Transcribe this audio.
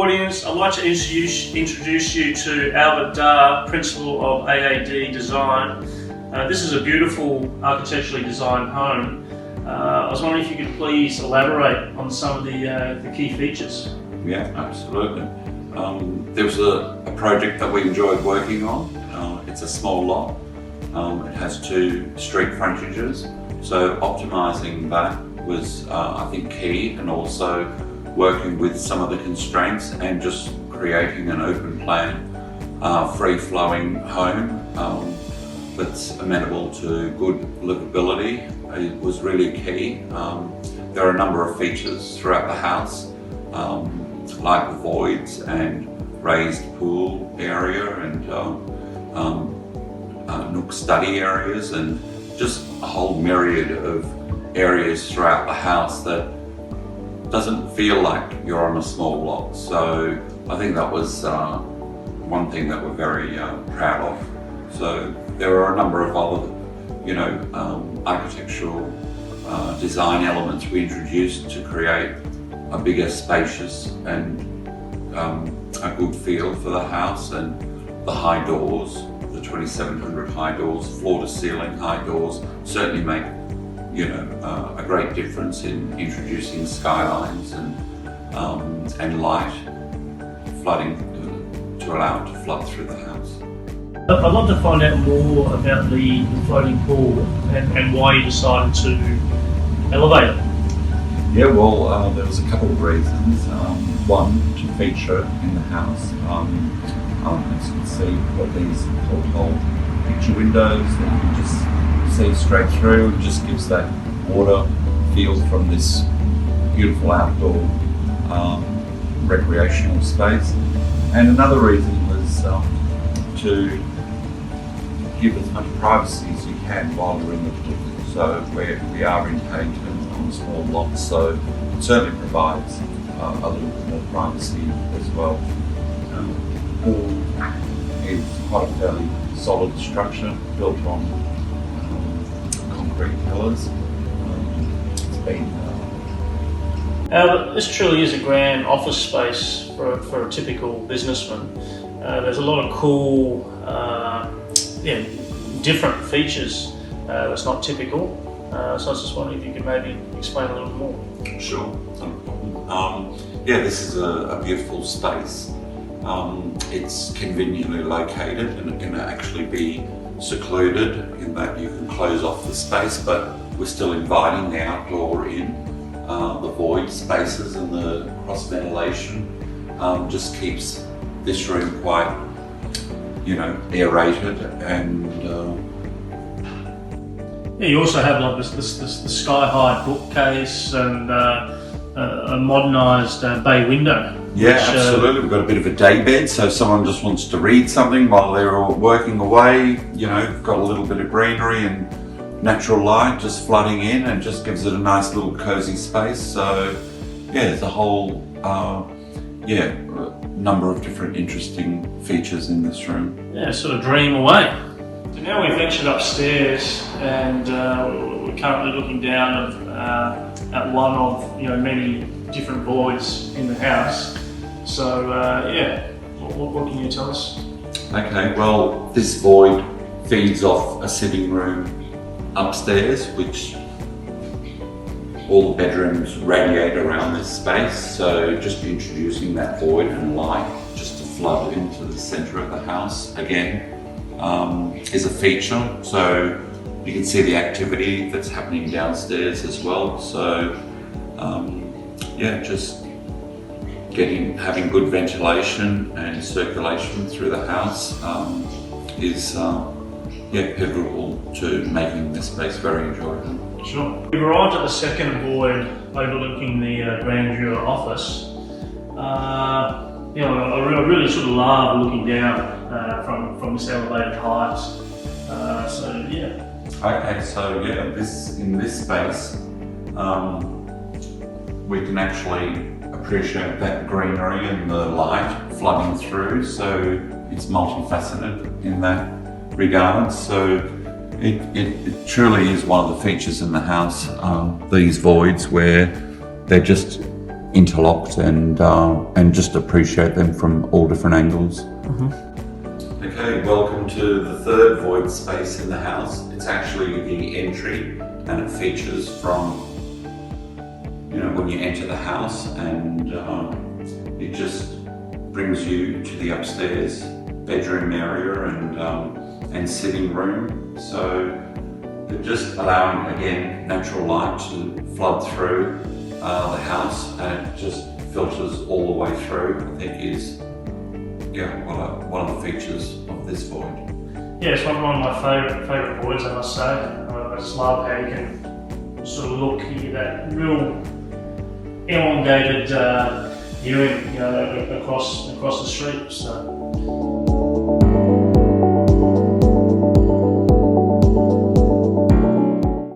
audience, I'd like to introduce you to Albert Dar, Principal of AAD Design. This is a beautiful architecturally designed home. I was wondering if you could please elaborate on some of the key features. Yeah, absolutely. There was a project that we enjoyed working on. It's a small lot. It has 2 street frontages, so optimising that was I think key, and also working with some of the constraints and just creating an open plan, free-flowing home that's amenable to good livability. It was really key. There are a number of features throughout the house, like voids and raised pool area and nook study areas, and just a whole myriad of areas throughout the house that doesn't feel like you're on a small lot. So I think that was one thing that we're very proud of. So there are a number of other, architectural design elements we introduced to create a bigger, spacious and a good feel for the house. And the high doors, the 2700 high doors, floor to ceiling high doors, certainly make a great difference in introducing skylines and light flooding to allow it to flood through the house. I'd love to find out more about the floating pool and why you decided to elevate it. Yeah, well, there was a couple of reasons. One, to feature in the house. As you can see, we've got these porthole picture windows that you can just see straight through. It just gives that water feel from this beautiful outdoor recreational space. And another reason was to give as much privacy as you can while you're in the pool. So we are in Payton on small lots, so it certainly provides a little bit more privacy as well. The pool is quite a fairly solid structure built on concrete pillars. It's been This truly is a grand office space for a typical businessman. There's a lot of cool, different features that's not typical. So I was just wondering if you could maybe explain a little more. Sure, no problem. This is a beautiful space. It's conveniently located, and it can actually be secluded in that you can close off the space, but we're still inviting the outdoor in. The void spaces and the cross ventilation just keeps this room quite, aerated. And you also have like the sky-high bookcase and a modernised bay window. Yeah, absolutely. We've got a bit of a day bed, so if someone just wants to read something while they're working away, got a little bit of greenery and natural light just flooding in, and just gives it a nice little cozy space. So there's a whole number of different interesting features in this room. Yeah, sort of dream away. So now we've ventured upstairs, and we're currently looking down at one of many different voids in the house. So what can you tell us? Okay, well, this void feeds off a sitting room upstairs, which all the bedrooms radiate around this space. So just introducing that void and light just to flood into the centre of the house again is a feature. So you can see the activity that's happening downstairs as well. So just having good ventilation and circulation through the house is pivotal to making this space very enjoyable. Sure. We've arrived at the second void overlooking the grandeur office. I really sort of love looking down from this elevated height. Okay, so in this space, we can actually appreciate that greenery and the light flooding through. So it's multifaceted in that regard. So it truly is one of the features in the house, these voids where they're just interlocked and just appreciate them from all different angles. Okay, welcome to the third void space in the house. It's actually the entry, and it features from, you know, when you enter the house, and it just brings you to the upstairs bedroom area and sitting room. So just allowing, again, natural light to flood through the house, and it just filters all the way through, I think is one of the features of this void. Yeah, it's one of my favourite voids, I must say. I just love how you can sort of look here, that real elongated viewing, you know, across the street. So